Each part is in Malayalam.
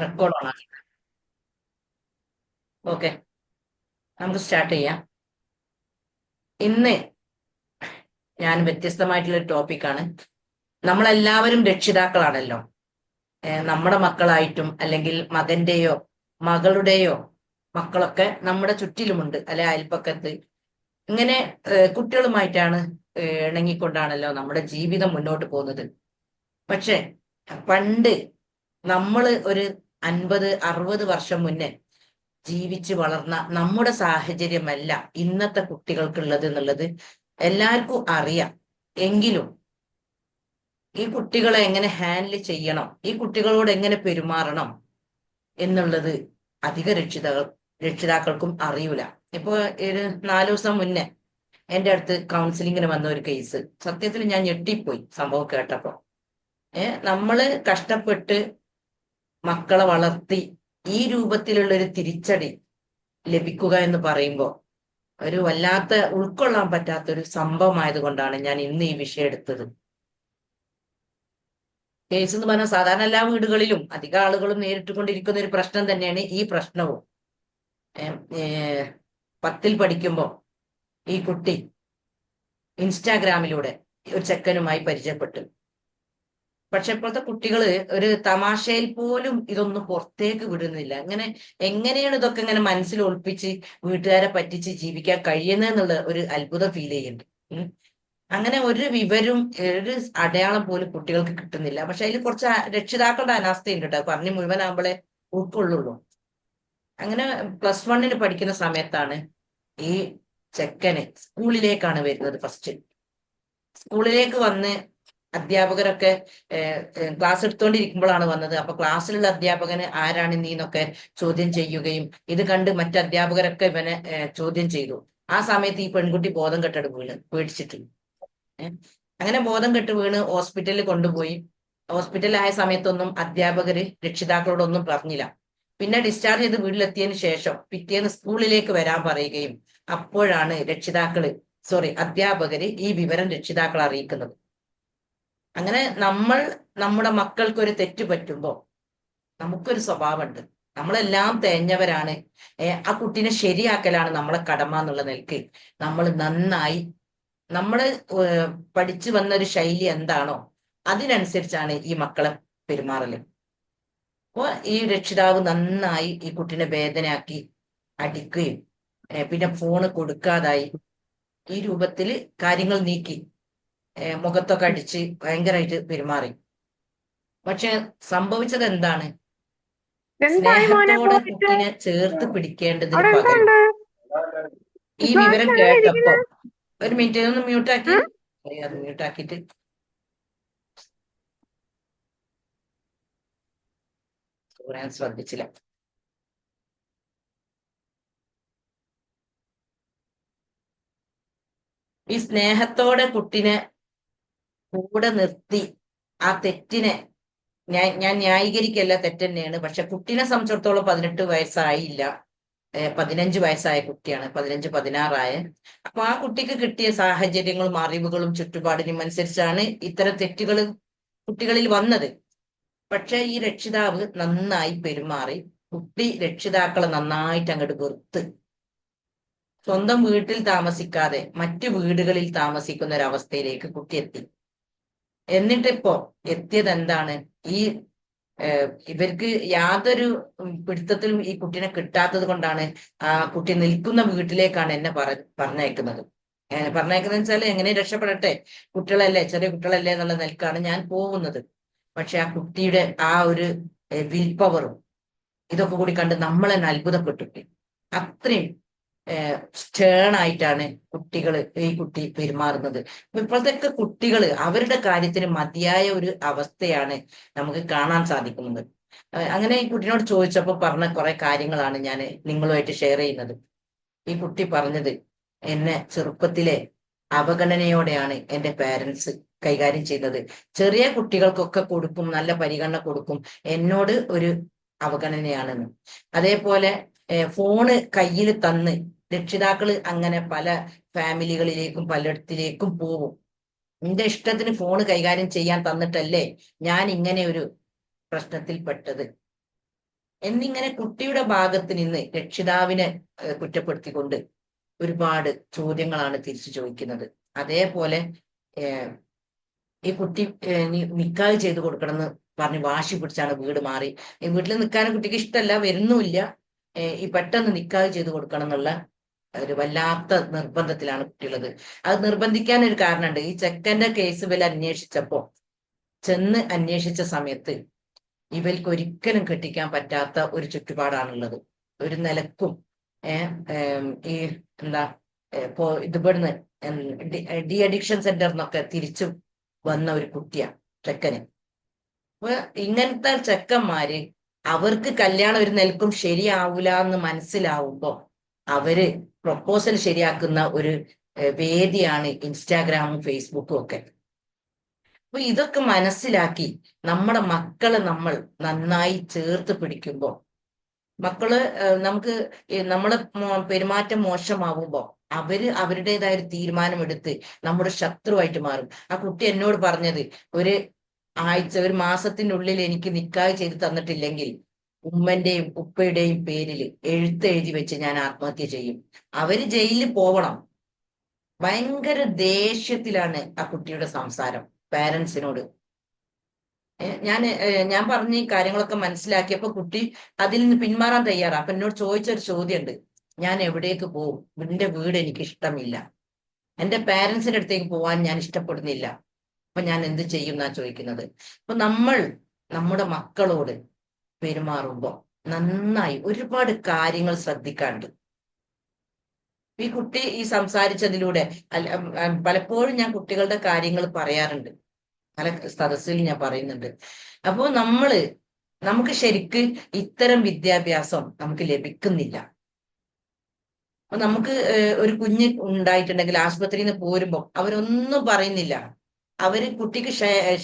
റെക്കോർഡ് ഓൺ ആക്കി. ഓക്കെ, നമുക്ക് സ്റ്റാർട്ട് ചെയ്യാം. ഇന്ന് ഞാൻ വ്യത്യസ്തമായിട്ടുള്ള ഒരു ടോപ്പിക്കാണ്. നമ്മളെല്ലാവരും രക്ഷിതാക്കളാണല്ലോ. നമ്മുടെ മക്കളായിട്ടും അല്ലെങ്കിൽ മകന്റെയോ മകളുടെയോ മക്കളൊക്കെ നമ്മുടെ ചുറ്റിലുമുണ്ട്, അല്ലെ അയൽപ്പക്കത്ത്. ഇങ്ങനെ കുട്ടികളുമായിട്ടാണ് ഇണങ്ങിക്കൊണ്ടാണല്ലോ നമ്മുടെ ജീവിതം മുന്നോട്ട് പോകുന്നത്. പക്ഷെ പണ്ട് നമ്മൾ ഒരു 50-60 വർഷം മുന്നേ ജീവിച്ച് വളർന്ന നമ്മുടെ സാഹചര്യമല്ല ഇന്നത്തെ കുട്ടികൾക്കുള്ളത് എന്നുള്ളത് എല്ലാവർക്കും അറിയാം. എങ്കിലും ഈ കുട്ടികളെ എങ്ങനെ ഹാൻഡിൽ ചെയ്യണം, ഈ കുട്ടികളോട് എങ്ങനെ പെരുമാറണം എന്നുള്ളത് അധിക രക്ഷിതാക്കൾക്കും അറിയൂല. ഇപ്പൊ ഒരു 4 ദിവസം മുന്നേ എൻ്റെ അടുത്ത് കൗൺസിലിങ്ങിന് വന്ന ഒരു കേസ്, സത്യത്തിൽ ഞാൻ ഞെട്ടിപ്പോയി സംഭവം കേട്ടപ്പോ. നമ്മള് കഷ്ടപ്പെട്ട് മക്കളെ വളർത്തി ഈ രൂപത്തിലുള്ള ഒരു തിരിച്ചടി ലഭിക്കുക എന്ന് പറയുമ്പോൾ ഒരു വല്ലാത്ത ഉൾക്കൊള്ളാൻ പറ്റാത്ത ഒരു സംഭവമായത് കൊണ്ടാണ് ഞാൻ ഇന്ന് ഈ വിഷയം എടുത്തത്. കേസ് എന്ന് പറഞ്ഞാൽ സാധാരണ എല്ലാ വീടുകളിലും അധിക ആളുകളും നേരിട്ടുകൊണ്ടിരിക്കുന്ന ഒരു പ്രശ്നം തന്നെയാണ് ഈ പ്രശ്നവും. ഏർ, ഏർ, 10ൽ പഠിക്കുമ്പോൾ ഈ കുട്ടി ഇൻസ്റ്റാഗ്രാമിലൂടെ ഒരു ചെക്കനുമായി പരിചയപ്പെട്ടു. പക്ഷെ ഇപ്പോഴത്തെ കുട്ടികള് ഒരു തമാശയിൽ പോലും ഇതൊന്നും പുറത്തേക്ക് വിടുന്നില്ല. എങ്ങനെയാണ് ഇതൊക്കെ ഇങ്ങനെ മനസ്സിൽ ഒളിപ്പിച്ച് വീട്ടുകാരെ പറ്റിച്ച് ജീവിക്കാൻ കഴിയുന്നതെന്നുള്ള ഒരു അത്ഭുതം ഫീൽ ചെയ്യുന്നുണ്ട്. ഉം. അങ്ങനെ ഒരു വിവരം, ഒരു അടയാളം പോലും കുട്ടികൾക്ക് കിട്ടുന്നില്ല. പക്ഷെ അതിൽ കുറച്ച് രക്ഷിതാക്കളുടെ അനാസ്ഥയുണ്ട് കേട്ടോ, പറഞ്ഞു മുഴുവനാകുമ്പോഴേ ഉൾക്കൊള്ളുള്ളൂ. അങ്ങനെ +1 പഠിക്കുന്ന സമയത്താണ് ഈ ചെക്കന് സ്കൂളിലേക്കാണ് വരുന്നത്. ഫസ്റ്റ് സ്കൂളിലേക്ക് വന്ന് അധ്യാപകരൊക്കെ ക്ലാസ് എടുത്തുകൊണ്ടിരിക്കുമ്പോഴാണ് വന്നത്. അപ്പൊ ക്ലാസ്സിലുള്ള അധ്യാപകന് ആരാണ് നീ എന്നൊക്കെ ചോദ്യം ചെയ്യുകയും ഇത് കണ്ട് മറ്റു അധ്യാപകരൊക്കെ ഇവനെ ചോദ്യം ചെയ്തു. ആ സമയത്ത് ഈ പെൺകുട്ടി ബോധം കെട്ടിട്ട് വീണ് പേടിച്ചിട്ട്. ഏഹ് അങ്ങനെ ബോധം കെട്ട് വീണ് ഹോസ്പിറ്റലിൽ കൊണ്ടുപോയി. ഹോസ്പിറ്റലിലായ സമയത്തൊന്നും അധ്യാപകര് രക്ഷിതാക്കളോടൊന്നും പറഞ്ഞില്ല. പിന്നെ ഡിസ്ചാർജ് ചെയ്ത് വീട്ടിലെത്തിയതിനു ശേഷം പിറ്റേന്ന് സ്കൂളിലേക്ക് വരാൻ പറയുകയും അപ്പോഴാണ് അധ്യാപകര് ഈ വിവരം രക്ഷിതാക്കളെ അറിയിക്കുന്നത്. അങ്ങനെ നമ്മൾ നമ്മുടെ മക്കൾക്ക് ഒരു തെറ്റ് പറ്റുമ്പോ നമുക്കൊരു സ്വഭാവമുണ്ട്, നമ്മളെല്ലാം തേഞ്ഞവരാണ്. ആ കുട്ടീനെ ശരിയാക്കലാണ് നമ്മളെ കടമ എന്നുള്ള നിലയ്ക്ക് നമ്മൾ നന്നായി നമ്മള് പഠിച്ചു വന്ന ഒരു ശൈലി എന്താണോ അതിനനുസരിച്ചാണ് ഈ മക്കളെ പെരുമാറല്. അപ്പൊ ഈ രക്ഷിതാവ് നന്നായി ഈ കുട്ടീനെ വേദനയാക്കി അടിക്കുകയും പിന്നെ ഫോണ് കൊടുക്കാതായി ഈ രൂപത്തില് കാര്യങ്ങൾ നീക്കി മുഖത്തൊക്കെ അടിച്ച് ഭയങ്കരമായിട്ട് പെരുമാറി. പക്ഷെ സംഭവിച്ചത് എന്താണ്? എന്തായി മോനെ സ്നേഹത്തോടെ പോയിട്ട്? കുട്ടിനെ ചേർത്ത് പിടിക്കേണ്ടതിന് അവിടെ പകരം എന്തുണ്ട്? ഈ വിവരം ക്ലാസ്സിൽ എങ്ങനെ കേട്ടപ്പോ, ഇരിക്കുന്നെ? ഒരു മിനിറ്റ് ഒന്ന് മ്യൂട്ടാക്കി, ഉം? അത് മ്യൂട്ടാക്കിയിട്ട് ഞാൻ ശ്രദ്ധിച്ചില്ല. ഈ സ്നേഹത്തോടെ കുട്ടിനെ കൂടെ നിർത്തി ആ തെറ്റിനെ ഞാൻ ന്യായീകരിക്കല്ല, തെറ്റ് തന്നെയാണ്. പക്ഷെ കുട്ടീനെ സംബന്ധിച്ചിടത്തോളം 18 വയസ്സായില്ല, 15 വയസ്സായ കുട്ടിയാണ്, 15-16 അപ്പൊ ആ കുട്ടിക്ക് കിട്ടിയ സാഹചര്യങ്ങളും അറിവുകളും ചുറ്റുപാടിനും അനുസരിച്ചാണ് ഇത്തരം തെറ്റുകൾ കുട്ടികളിൽ വന്നത്. പക്ഷെ ഈ രക്ഷിതാവ് നന്നായി പെരുമാറി. കുട്ടി രക്ഷിതാക്കളെ നന്നായിട്ട് അങ്ങോട്ട് വെറുത്ത് സ്വന്തം വീട്ടിൽ താമസിക്കാതെ മറ്റു വീടുകളിൽ താമസിക്കുന്ന ഒരവസ്ഥയിലേക്ക് കുട്ടി എത്തി. എന്നിട്ടിപ്പോ എത്തിയത് എന്താണ്? ഈ ഇവർക്ക് യാതൊരു പിടുത്തത്തിലും ഈ കുട്ടീനെ കിട്ടാത്തത് കൊണ്ടാണ് ആ കുട്ടി നിൽക്കുന്ന വീട്ടിലേക്കാണ് എന്നെ പറഞ്ഞയക്കുന്നത്. പറഞ്ഞയക്കുന്നത് വെച്ചാൽ എങ്ങനെ രക്ഷപ്പെടട്ടെ, കുട്ടികളല്ലേ, ചെറിയ കുട്ടികളല്ലേ എന്നുള്ള നിലക്കാണ് ഞാൻ പോകുന്നത്. പക്ഷെ ആ കുട്ടിയുടെ ആ ഒരു വിൽ പവറും ഇതൊക്കെ കൂടി കണ്ട് നമ്മൾ തന്നെ അത്ഭുതപ്പെട്ടു. അത്രയും സ്റ്റേൺ ആയിട്ടാണ് ഈ കുട്ടി പെരുമാറുന്നത്. ഇപ്പോഴത്തെ കുട്ടികൾ അവരുടെ കാര്യത്തിന് മതിയായ ഒരു അവസ്ഥയാണ് നമുക്ക് കാണാൻ സാധിക്കുന്നത്. അങ്ങനെ ഈ കുട്ടിനോട് ചോദിച്ചപ്പോൾ പറഞ്ഞ കുറെ കാര്യങ്ങളാണ് ഞാൻ നിങ്ങളുമായിട്ട് ഷെയർ ചെയ്യുന്നത്. ഈ കുട്ടി പറഞ്ഞത്, എന്നെ ചെറുപ്പത്തിലെ അവഗണനയോടെയാണ് എൻ്റെ പേരൻസ് കൈകാര്യം ചെയ്യുന്നത്. ചെറിയ കുട്ടികൾക്കൊക്കെ കൊടുക്കും, നല്ല പരിഗണന കൊടുക്കും, എന്നോട് ഒരു അവഗണനയാണെന്ന്. അതേപോലെ ഫോണ് കയ്യിൽ തന്ന് രക്ഷിതാക്കള് അങ്ങനെ പല ഫാമിലികളിലേക്കും പലയിടത്തിലേക്കും പോവും. നിന്റെ ഇഷ്ടത്തിന് ഫോണ് കൈകാര്യം ചെയ്യാൻ തന്നിട്ടല്ലേ ഞാൻ ഇങ്ങനെ ഒരു പ്രശ്നത്തിൽ പെട്ടത്. എന്നിങ്ങനെ കുട്ടിയുടെ ഭാഗത്ത് നിന്ന് രക്ഷിതാവിനെ കുറ്റപ്പെടുത്തിക്കൊണ്ട് ഒരുപാട് ചോദ്യങ്ങളാണ് തിരിച്ചു ചോദിക്കുന്നത്. അതേപോലെ ഈ കുട്ടി നിക്കാഹ് ചെയ്ത് കൊടുക്കണം എന്ന് പറഞ്ഞ് വാശി പിടിച്ചാണ് വീട് മാറി. ഈ വീട്ടിൽ നിൽക്കാൻ കുട്ടിക്ക് ഇഷ്ടമല്ല, വരുന്നുമില്ല. ഈ പെട്ടെന്ന് നിക്കാഹ് ചെയ്ത് കൊടുക്കണം എന്നുള്ള ഒരു വല്ലാത്ത നിർബന്ധത്തിലാണ് കുട്ടിയുള്ളത്. അത് നിർബന്ധിക്കാൻ ഒരു കാരണമുണ്ട്. ഈ ചെക്കന്റെ കേസ് ഇവർ അന്വേഷിച്ചപ്പോ ചെന്ന് അന്വേഷിച്ച സമയത്ത് ഇവർക്ക് ഒരിക്കലും കെട്ടിക്കാൻ പറ്റാത്ത ഒരു ചുറ്റുപാടാണുള്ളത്. ഒരു നിലക്കും ഈ എന്താ ഇപ്പോ ഇവിടുന്ന് ഡി അഡിക്ഷൻ സെന്ററിന്നൊക്കെ തിരിച്ചു വന്ന ഒരു കുട്ടിയാണ് ചെക്കന്. അപ്പൊ ഇങ്ങനത്തെ ചെക്കന്മാര് അവർക്ക് കല്യാണം ഒരു നിലക്കും ശരിയാവൂല എന്ന് മനസ്സിലാവുമ്പോ അവര് പ്രൊപ്പോസൽ ശരിയാക്കുന്ന ഒരു വേദിയാണ് ഇൻസ്റ്റാഗ്രാമും ഫേസ്ബുക്കും ഒക്കെ. അപ്പൊ ഇതൊക്കെ മനസ്സിലാക്കി നമ്മുടെ മക്കളെ നമ്മൾ നന്നായി ചേർത്ത് പിടിക്കുമ്പോ മക്കള് നമുക്ക് നമ്മളെ പെരുമാറ്റം മോശമാവുമ്പോ അവര് അവരുടേതായ ഒരു തീരുമാനമെടുത്ത് നമ്മുടെ ശത്രുവായിട്ട് മാറും. ആ കുട്ടി എന്നോട് പറഞ്ഞത്, ഒരു മാസത്തിനുള്ളിൽ എനിക്ക് നിക്കാഹ് ചെയ്ത് തന്നിട്ടില്ലെങ്കിൽ ഉമ്മന്റെയും ഉപ്പയുടെയും പേരിൽ എഴുത്തെഴുതി വെച്ച് ഞാൻ ആത്മഹത്യ ചെയ്യും. അവര് ജയിലിൽ പോവണം. ഭയങ്കര ദേഷ്യത്തിലാണ് ആ കുട്ടിയുടെ സംസാരം പാരൻസിനോട്. ഞാൻ പറഞ്ഞ ഈ കാര്യങ്ങളൊക്കെ മനസ്സിലാക്കിയപ്പോ കുട്ടി അതിൽ നിന്ന് പിന്മാറാൻ തയ്യാറാ. അപ്പൊ എന്നോട് ചോദിച്ചൊരു ചോദ്യമുണ്ട്, ഞാൻ എവിടേക്ക് പോകും? എന്റെ വീട് എനിക്ക് ഇഷ്ടമില്ല, എന്റെ പാരൻസിന്റെ അടുത്തേക്ക് പോവാൻ ഞാൻ ഇഷ്ടപ്പെടുന്നില്ല, അപ്പൊ ഞാൻ എന്ത് ചെയ്യും എന്നാ ചോദിക്കുന്നത്. അപ്പൊ നമ്മൾ നമ്മുടെ മക്കളോട് പെരുമാറുമ്പോ നന്നായി ഒരുപാട് കാര്യങ്ങൾ ശ്രദ്ധിക്കാണ്ട്. ഈ കുട്ടി ഈ സംസാരിച്ചതിലൂടെ പലപ്പോഴും ഞാൻ കുട്ടികളുടെ കാര്യങ്ങൾ പറയാറുണ്ട്, പല സദസ്സിൽ ഞാൻ പറയുന്നുണ്ട്. അപ്പോൾ നമുക്ക് ശരിക്ക് ഇത്തരം വിദ്യാഭ്യാസം നമുക്ക് ലഭിക്കുന്നില്ല. അപ്പൊ നമുക്ക് ഒരു കുഞ്ഞ് ഉണ്ടായിട്ടുണ്ടെങ്കിൽ ആശുപത്രിയിൽ നിന്ന് പോരുമ്പോ അവരൊന്നും പറയുന്നില്ല. കുട്ടിക്ക്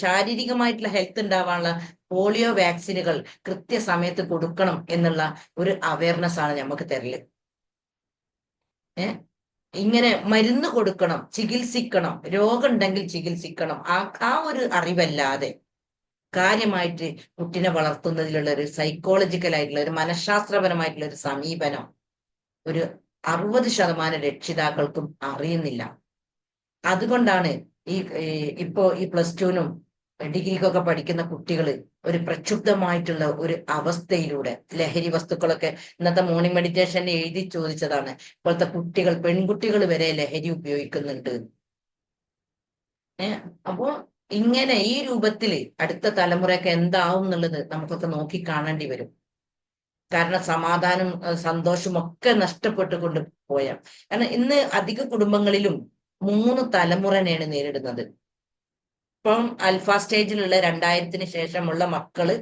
ശാരീരികമായിട്ടുള്ള ഹെൽത്ത് ഉണ്ടാവാനുള്ള പോളിയോ വാക്സിനുകൾ കൃത്യസമയത്ത് കൊടുക്കണം എന്നുള്ള ഒരു അവയർനെസ് ആണ് നമുക്ക് തരല്. ഇങ്ങനെ മരുന്ന് കൊടുക്കണം, ചികിത്സിക്കണം, രോഗം ഉണ്ടെങ്കിൽ ചികിത്സിക്കണം, ആ ഒരു അറിവല്ലാതെ കാര്യമായിട്ട് കുട്ടിനെ വളർത്തുന്നതിലുള്ള ഒരു സൈക്കോളജിക്കൽ ആയിട്ടുള്ള ഒരു മനഃശാസ്ത്രപരമായിട്ടുള്ള ഒരു സമീപനം ഒരു 60% രക്ഷിതാക്കൾക്കും അറിയുന്നില്ല. അതുകൊണ്ടാണ് ഇപ്പോ ഈ +2-നും ഡിഗ്രിക്കൊക്കെ പഠിക്കുന്ന കുട്ടികൾ ഒരു പ്രക്ഷുബ്ധമായിട്ടുള്ള ഒരു അവസ്ഥയിലൂടെ ലഹരി വസ്തുക്കളൊക്കെ ഇന്നത്തെ മോർണിംഗ് മെഡിറ്റേഷൻ എഴുതി ചോദിച്ചതാണ്. ഇപ്പോഴത്തെ കുട്ടികൾ, പെൺകുട്ടികൾ വരെ ലഹരി ഉപയോഗിക്കുന്നുണ്ട്. അപ്പോ ഇങ്ങനെ ഈ രൂപത്തിൽ അടുത്ത തലമുറയൊക്കെ എന്താവും എന്നുള്ളത് നമുക്കൊക്കെ നോക്കി കാണേണ്ടി വരും. കാരണം സമാധാനം സന്തോഷം ഒക്കെ നഷ്ടപ്പെട്ടുകൊണ്ട് പോയാൽ, കാരണം ഇന്ന് അധിക കുടുംബങ്ങളിലും 3 തലമുറനെയാണ് നേരിടുന്നത്. ഇപ്പം അൽഫ സ്റ്റേജിലുള്ള 2000-ന് ശേഷമുള്ള മക്കള്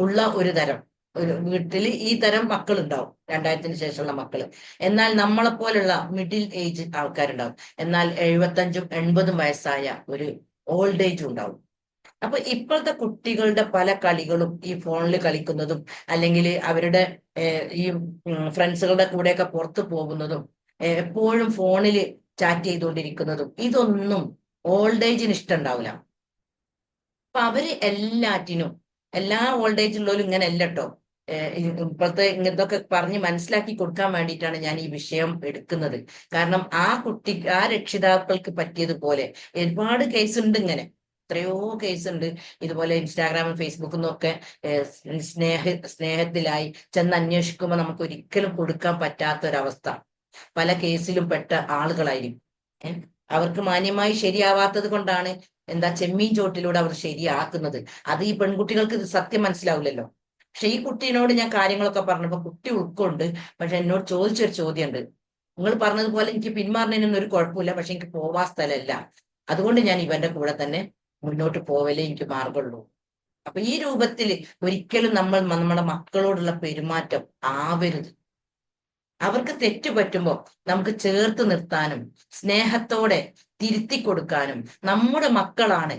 ഉള്ള ഒരു വീട്ടിൽ ഈ തരം മക്കൾ ഉണ്ടാവും, 2000-ന് ശേഷമുള്ള മക്കള്. എന്നാൽ നമ്മളെപ്പോലുള്ള മിഡിൽ ഏജ് ആൾക്കാരുണ്ടാവും. എന്നാൽ 75-ഉം 80-ഉം വയസ്സായ ഒരു ഓൾഡ് ഏജ് ഉണ്ടാവും. അപ്പൊ ഇപ്പോഴത്തെ കുട്ടികളുടെ പല കളികളും ഈ ഫോണിൽ കളിക്കുന്നതും അല്ലെങ്കിൽ അവരുടെ ഈ ഫ്രണ്ട്സുകളുടെ കൂടെയൊക്കെ പുറത്തു പോകുന്നതും എപ്പോഴും ഫോണിൽ ചാറ്റ് ചെയ്തുകൊണ്ടിരിക്കുന്നതും ഇതൊന്നും ഓൾഡ് ഏജിന് ഇഷ്ടമുണ്ടാവില്ല. അപ്പൊ അവര് എല്ലാ ഓൾഡ് ഏജ് ഉള്ളവരും ഇങ്ങനെ അല്ല കേട്ടോ. ഇപ്പോഴത്തെ ഇതൊക്കെ പറഞ്ഞ് മനസ്സിലാക്കി കൊടുക്കാൻ വേണ്ടിയിട്ടാണ് ഞാൻ ഈ വിഷയം എടുക്കുന്നത്. കാരണം ആ രക്ഷിതാക്കൾക്ക് പറ്റിയതുപോലെ ഒരുപാട് കേസ് ഉണ്ട്. ഇങ്ങനെ എത്രയോ കേസ് ഉണ്ട് ഇതുപോലെ. ഇൻസ്റ്റാഗ്രാമും ഫേസ്ബുക്കിൽ നിന്നൊക്കെ സ്നേഹത്തിലായി ചെന്ന് അന്വേഷിക്കുമ്പോൾ നമുക്ക് ഒരിക്കലും കൊടുക്കാൻ പറ്റാത്തൊരവസ്ഥ. പല കേസിലും പെട്ട ആളുകളായിരിക്കും. അവർക്ക് മാന്യമായി ശരിയാവാത്തത് കൊണ്ടാണ് ചെമ്മീൻ ചോട്ടിലൂടെ അവർ ശരിയാക്കുന്നത്. അത് ഈ പെൺകുട്ടികൾക്ക് ഇത് സത്യം മനസ്സിലാവില്ലല്ലോ. പക്ഷെ ഈ കുട്ടീനോട് ഞാൻ കാര്യങ്ങളൊക്കെ പറഞ്ഞപ്പോ കുട്ടി ഉൾക്കൊണ്ട്. പക്ഷെ എന്നോട് ചോദിച്ചൊരു ചോദ്യമുണ്ട്, നിങ്ങൾ പറഞ്ഞതുപോലെ എനിക്ക് പിന്മാറുന്നതിനൊന്നും ഒരു കുഴപ്പമില്ല, പക്ഷെ എനിക്ക് പോവാ സ്ഥലമല്ല, അതുകൊണ്ട് ഞാൻ ഇവന്റെ കൂടെ തന്നെ മുന്നോട്ട് പോവലേ എനിക്ക് മാർഗമുള്ളൂ. അപ്പൊ ഈ രൂപത്തിൽ ഒരിക്കലും നമ്മുടെ മക്കളോടുള്ള പെരുമാറ്റം ആവരുത്. അവർക്ക് തെറ്റ് പറ്റുമ്പോൾ നമുക്ക് ചേർത്ത് നിർത്താനും സ്നേഹത്തോടെ തിരുത്തി കൊടുക്കാനും. നമ്മുടെ മക്കളാണ്.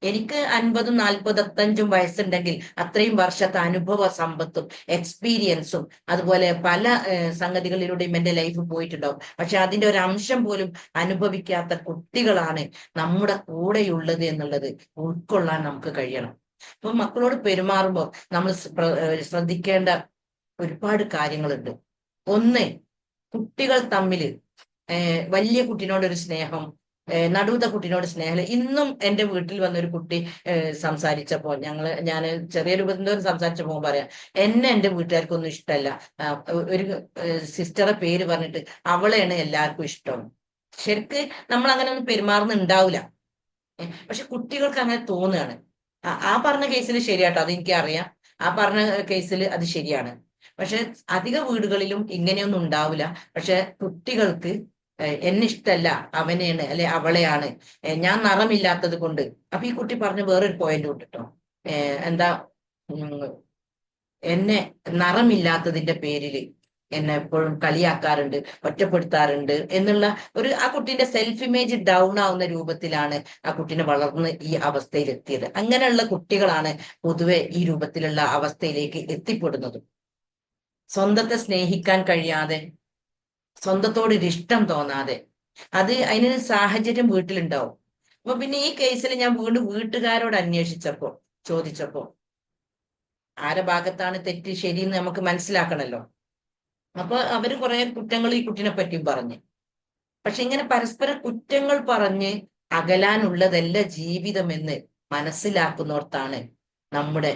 എനിക്ക് 50-ഉം 40-55-ഉം വയസ്സുണ്ടെങ്കിൽ അത്രയും വർഷത്തെ അനുഭവ സമ്പത്തും എക്സ്പീരിയൻസും അതുപോലെ പല സംഗതികളിലൂടെയും എൻ്റെ ലൈഫ് പോയിട്ടുണ്ടാവും. പക്ഷെ അതിന്റെ ഒരു അംശം പോലും അനുഭവിക്കാത്ത കുട്ടികളാണ് നമ്മുടെ കൂടെയുള്ളത് എന്നുള്ളത് ഉൾക്കൊള്ളാൻ നമുക്ക് കഴിയണം. അപ്പൊ മക്കളോട് പെരുമാറുമ്പോൾ നമ്മൾ ശ്രദ്ധിക്കേണ്ട ഒരുപാട് കാര്യങ്ങളുണ്ട്. ഒന്ന്, കുട്ടികൾ തമ്മിൽ വലിയ കുട്ടിനോട് ഒരു സ്നേഹം, നടുവത്തെ കുട്ടിനോട് സ്നേഹം. ഇന്നും എന്റെ വീട്ടിൽ വന്നൊരു കുട്ടി സംസാരിച്ചപ്പോ ഞാൻ ചെറിയ രൂപത്തിൽ സംസാരിച്ചപ്പോ പറയാം, എന്നെ എന്റെ വീട്ടുകാർക്കൊന്നും ഇഷ്ടമല്ല, ഒരു സിസ്റ്ററെ പേര് പറഞ്ഞിട്ട് അവളെയാണ് എല്ലാവർക്കും ഇഷ്ടം. ശരിക്ക് നമ്മൾ അങ്ങനെ ഒന്നും പെരുമാറുന്നുണ്ടാവില്ല. പക്ഷെ കുട്ടികൾക്ക് അങ്ങനെ തോന്നുകയാണ്. ആ പറഞ്ഞ കേസിൽ ശരിയാട്ടോ, അത് എനിക്ക് അറിയാം. ആ പറഞ്ഞ കേസിൽ അത് ശരിയാണ്. പക്ഷെ അധിക വീടുകളിലും ഇങ്ങനെയൊന്നും ഉണ്ടാവില്ല. പക്ഷെ കുട്ടികൾക്ക് എന്നെ ഇഷ്ടല്ല, അവനെയാണ് അല്ലെ അവളെയാണ്, ഞാൻ നിറമില്ലാത്തത് കൊണ്ട്. അപ്പൊ ഈ കുട്ടി പറഞ്ഞ വേറൊരു പോയിന്റ് വിട്ടിട്ടോ, എന്താ, എന്നെ നിറമില്ലാത്തതിന്റെ പേരിൽ എന്നെ എപ്പോഴും കളിയാക്കാറുണ്ട്, ഒറ്റപ്പെടുത്താറുണ്ട് എന്നുള്ള ആ കുട്ടീന്റെ സെൽഫ് ഇമേജ് ഡൗൺ ആവുന്ന രൂപത്തിലാണ് ആ കുട്ടീനെ വളർന്ന് ഈ അവസ്ഥയിൽ എത്തിയത്. അങ്ങനെയുള്ള കുട്ടികളാണ് പൊതുവെ ഈ രൂപത്തിലുള്ള അവസ്ഥയിലേക്ക് എത്തിപ്പെടുന്നത്. സ്വന്തത്തെ സ്നേഹിക്കാൻ കഴിയാതെ, സ്വന്തത്തോടൊരു ഇഷ്ടം തോന്നാതെ, അതിനൊരു സാഹചര്യം വീട്ടിലുണ്ടാവും. അപ്പൊ പിന്നെ ഈ കേസിൽ ഞാൻ വീണ്ടും വീട്ടുകാരോട് ചോദിച്ചപ്പോ ആരെ ഭാഗത്താണ് തെറ്റ് ശരിയെന്ന് നമുക്ക് മനസ്സിലാക്കണല്ലോ. അപ്പൊ അവര് കുറെ കുറ്റങ്ങൾ ഈ കുട്ടിനെ പറ്റിയും പറഞ്ഞു. പക്ഷെ ഇങ്ങനെ പരസ്പരം കുറ്റങ്ങൾ പറഞ്ഞ് അകലാനുള്ളതല്ല ജീവിതമെന്ന് മനസ്സിലാക്കുന്നോർത്താണ് നമ്മുടെ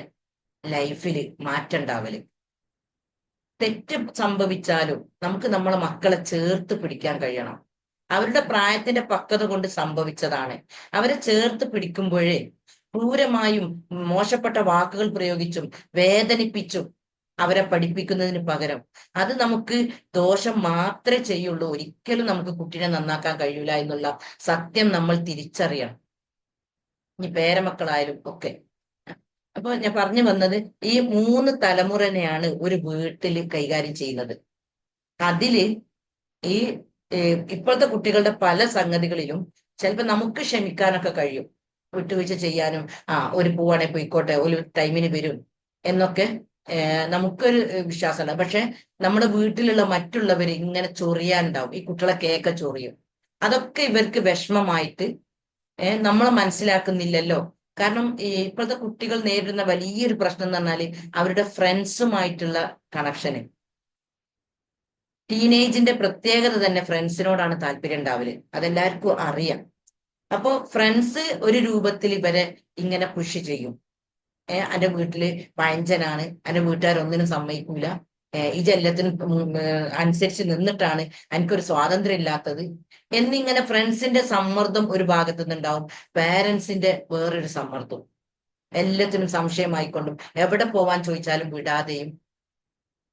ലൈഫിൽ മാറ്റം ഉണ്ടാവല്. തെറ്റ് സംഭവിച്ചാലും നമുക്ക് നമ്മളെ മക്കളെ ചേർത്ത് പിടിക്കാൻ കഴിയണം. അവരുടെ പ്രായത്തിന്റെ പക്വത കൊണ്ട് സംഭവിച്ചതാണ്. അവരെ ചേർത്ത് പിടിക്കുമ്പോഴേ ക്രൂരമായും മോശപ്പെട്ട വാക്കുകൾ പ്രയോഗിച്ചും വേദനിപ്പിച്ചും അവരെ പഠിപ്പിക്കുന്നതിന് പകരം അത് നമുക്ക് ദോഷം മാത്രമേ ചെയ്യുള്ളൂ. ഒരിക്കലും നമുക്ക് കുട്ടീനെ നന്നാക്കാൻ കഴിയൂല എന്നുള്ള സത്യം നമ്മൾ തിരിച്ചറിയണം. ഇനി പേരമക്കളായാലും ഒക്കെ. അപ്പൊ ഞാൻ പറഞ്ഞു വന്നത്, ഈ 3 തലമുറനെയാണ് ഒരു വീട്ടിൽ കൈകാര്യം ചെയ്യുന്നത്. അതില് ഈ ഇപ്പോഴത്തെ കുട്ടികളുടെ പല സംഗതികളിലും ചിലപ്പോൾ നമുക്ക് ക്ഷമിക്കാനൊക്കെ കഴിയും, വിട്ടുവീഴ്ച ചെയ്യാനും, ഒരു പോവാണെ പോയിക്കോട്ടെ, ഒരു ടൈമിന് വരും എന്നൊക്കെ നമുക്കൊരു വിശ്വാസമുണ്ട്. പക്ഷെ നമ്മുടെ വീട്ടിലുള്ള മറ്റുള്ളവർ ഇങ്ങനെ ചൊറിയാനുണ്ടാവും. ഈ കുട്ടികളെ കേക്ക ചൊറിയും. അതൊക്കെ ഇവർക്ക് വിഷമമായിട്ട് നമ്മളെ മനസ്സിലാക്കുന്നില്ലല്ലോ. കാരണം ഇപ്പോഴത്തെ കുട്ടികൾ നേരിടുന്ന വലിയൊരു പ്രശ്നം എന്ന് പറഞ്ഞാല് അവരുടെ ഫ്രണ്ട്സുമായിട്ടുള്ള കണക്ഷന്. ടീനേജിന്റെ പ്രത്യേകത തന്നെ ഫ്രണ്ട്സിനോടാണ് താല്പര്യം ഉണ്ടാവല്, അതെല്ലാവർക്കും അറിയാം. അപ്പോ ഫ്രണ്ട്സ് ഒരു രൂപത്തിൽ ഇവരെ ഇങ്ങനെ പുഷ് ചെയ്യും. എന്റെ വീട്ടില് പഴഞ്ചനാണ്, എന്റെ വീട്ടുകാരൊന്നിനും സമ്മതിക്കൂല, ഈ ജല്ലത്തിന് അനുസരിച്ച് നിന്നിട്ടാണ് എനിക്കൊരു സ്വാതന്ത്ര്യം ഇല്ലാത്തത് എന്നിങ്ങനെ ഫ്രണ്ട്സിന്റെ സമ്മർദ്ദം ഒരു ഭാഗത്തു നിന്നുണ്ടാവും, പേരൻസിന്റെ വേറൊരു സമ്മർദ്ദം. എല്ലാത്തിനും സംശയമായിക്കൊണ്ടും എവിടെ പോവാൻ ചോദിച്ചാലും വിടാതെയും.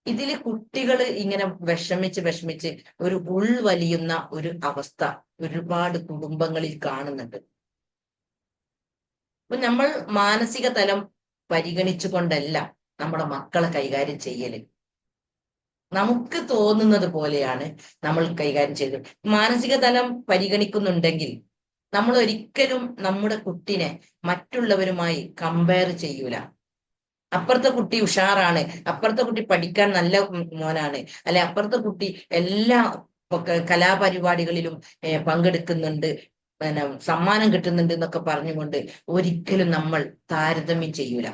ഇതില് കുട്ടികൾ ഇങ്ങനെ വിഷമിച്ച് ഒരു ഉൾവലിയുന്ന ഒരു അവസ്ഥ ഒരുപാട് കുടുംബങ്ങളിൽ കാണുന്നുണ്ട്. അപ്പൊ നമ്മൾ മാനസിക തലം പരിഗണിച്ചുകൊണ്ടല്ല നമ്മുടെ മക്കളെ കൈകാര്യം ചെയ്യല്. നമുക്ക് തോന്നുന്നത് പോലെയാണ് നമ്മൾ കൈകാര്യം ചെയ്തത്. മാനസിക തലം പരിഗണിക്കുന്നുണ്ടെങ്കിൽ നമ്മൾ ഒരിക്കലും നമ്മുടെ കുട്ടിനെ മറ്റുള്ളവരുമായി കമ്പയർ ചെയ്യൂല. അപ്പുറത്തെ കുട്ടി ഉഷാറാണ്, അപ്പുറത്തെ കുട്ടി പഠിക്കാൻ നല്ല മോനാണ്, അല്ലെ അപ്പുറത്തെ കുട്ടി എല്ലാ കലാപരിപാടികളിലും പങ്കെടുക്കുന്നുണ്ട്, പിന്നെ സമ്മാനം കിട്ടുന്നുണ്ട് എന്നൊക്കെ പറഞ്ഞുകൊണ്ട് ഒരിക്കലും നമ്മൾ താരതമ്യം ചെയ്യൂല.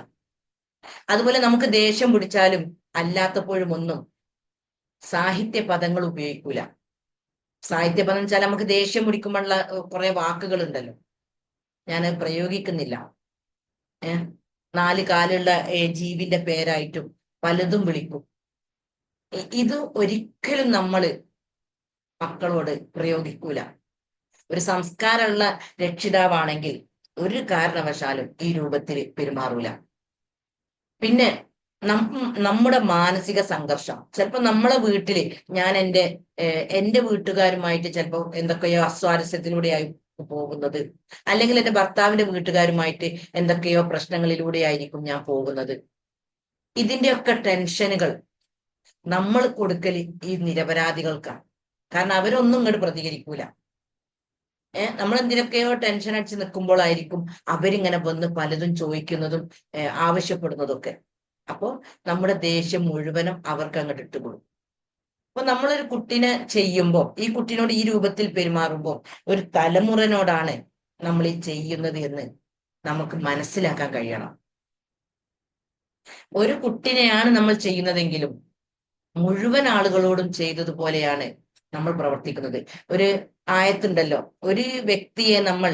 അതുപോലെ നമുക്ക് ദേഷ്യം പിടിച്ചാലും അല്ലാത്തപ്പോഴും ഒന്നും സാഹിത്യ പദങ്ങൾ ഉപയോഗിക്കൂല. സാഹിത്യ പദം വെച്ചാൽ നമുക്ക് ദേഷ്യം പിടിക്കുമ്പോഴുള്ള കുറെ വാക്കുകൾ ഉണ്ടല്ലോ, ഞാൻ പ്രയോഗിക്കുന്നില്ല. 4 കാലുള്ള ജീവിന്റെ പേരായിട്ടും പലതും വിളിക്കും. ഇത് ഒരിക്കലും നമ്മൾ മക്കളോട് പ്രയോഗിക്കൂല. ഒരു സംസ്കാരമുള്ള രക്ഷിതാവാണെങ്കിൽ ഒരു കാരണവശാലും ഈ രൂപത്തിൽ പെരുമാറൂല. പിന്നെ നമ്മുടെ മാനസിക സംഘർഷം ചിലപ്പോ നമ്മളെ വീട്ടില് ഞാൻ എന്റെ വീട്ടുകാരുമായിട്ട് ചിലപ്പോ എന്തൊക്കെയോ അസ്വാരസ്യത്തിലൂടെയായി പോകുന്നത്, അല്ലെങ്കിൽ എന്റെ ഭർത്താവിന്റെ വീട്ടുകാരുമായിട്ട് എന്തൊക്കെയോ പ്രശ്നങ്ങളിലൂടെ ആയിരിക്കും ഞാൻ പോകുന്നത്. ഇതിന്റെയൊക്കെ ടെൻഷനുകൾ നമ്മൾ കൊടുക്കല് ഈ നിരപരാധികൾക്കാണ്. കാരണം അവരൊന്നും ഇങ്ങോട്ട് പ്രതികരിക്കൂല. നമ്മൾ എന്തിനൊക്കെയോ ടെൻഷൻ അടിച്ച് നിൽക്കുമ്പോഴായിരിക്കും അവരിങ്ങനെ വന്ന് പലതും ചോദിക്കുന്നതും ആവശ്യപ്പെടുന്നതൊക്കെ. അപ്പോ നമ്മുടെ ദേഷ്യം മുഴുവനും അവർക്ക് അങ്ങോട്ട് ഇട്ടുകൊടുക്കും. അപ്പൊ നമ്മളൊരു കുട്ടീനെ ചെയ്യുമ്പോൾ, ഈ കുട്ടീനോട് ഈ രൂപത്തിൽ പെരുമാറുമ്പോൾ ഒരു തലമുറനോടാണ് നമ്മൾ ഈ ചെയ്യുന്നത് എന്ന് നമുക്ക് മനസ്സിലാക്കാൻ കഴിയണം. ഒരു കുട്ടിനെയാണ് നമ്മൾ ചെയ്യുന്നതെങ്കിലും മുഴുവൻ ആളുകളോടും ചെയ്തതുപോലെയാണ് നമ്മൾ പ്രവർത്തിക്കുന്നത്. ഒരു ആയത്തുണ്ടല്ലോ, ഒരു വ്യക്തിയെ നമ്മൾ